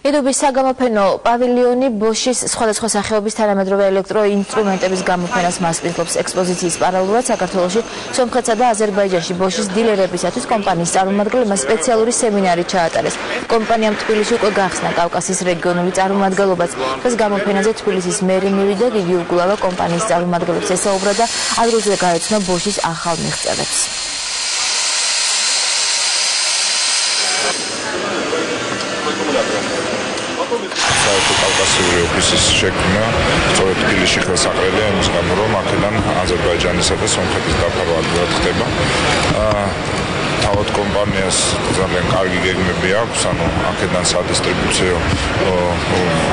ედობის საგამოფენო პავილიონი ბოშის სხვადასხვა სახეობის თანამედროვე ელექტროინსტრუმენტების გამოფენას მასპინძლობს. ექსპოზიციის პარალელურად საქართველოში, სომხეთსა და აზერბაიჯანში ბოშის დილერებისათვის კომპანიის წარმომადგენლებმა სპეციალური სემინარი ჩაატარეს. კომპანიამ თბილისში უკვე გახსნა კავკასიის რეგიონული წარმომადგენლობაც. დღეს გამოფენაზე თბილისის მერი მივიდა, გიგი უგულავა კომპანიის წარმომადგენლებს ესაუბრა და ადრეზე გაეცნო ბოშის ახალ მიღწევებს. კავკასიური ოფისის შექმნა სწორედ თბილისში ხელსაყრელია იმის გამო, რომ აქედან აზერბაიჯანისა და სომხეთის დაფარვა ადვილად ხდება. თავად კომპანიას ძალიან კარგი გეგმები აქვს, ანუ აქედან სადისტრიბუციო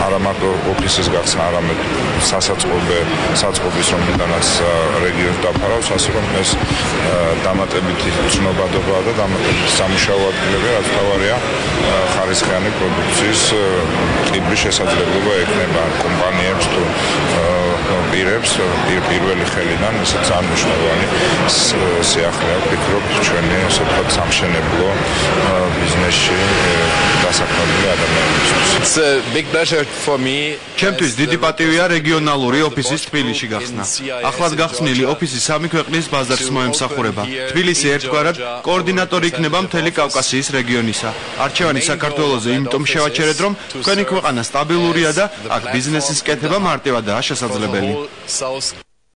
არა მარტო ოფისის გახსნა, არამედ საწყობის რომლიდანაც რეგიონს დაფარავს, ასე რომ ეს დამატებითი ცნობადობაა და დამატებითი სამუშაო ადგილები, რაც თავარია ხარისხიანი პროდუქციის ყიდვის შესაძლებლობა ექნება კომპანიებს თუ პირებს პირველი ხელიდან, ესე ძალიან მნიშვნელოვანი სიახლეა, ვფიქრობ, ჩვენი ასე ვთქვათ სამშენებლო ბიზნესში დასაქმებული ადამიანებისთვის. It's a big pleasure for me. ჩემთვის დიდი პატივია რეგიონალური ოფისის თბილისში გახსნა. ახლად გახსნილი ოფისი სამი ქვეყნის ბაზარს მოემსახურება. თბილისი ერთგვარად კოორდინატორი იქნება მთელი კავკასიის რეგიონისა. არჩევანი საქართველოზე იმიტომ შევაჩერეთ, რომ თქვენი ქვეყანა სტაბილურია და აქ ბიზნესის კეთება მარტივადაა შესაძლებელი.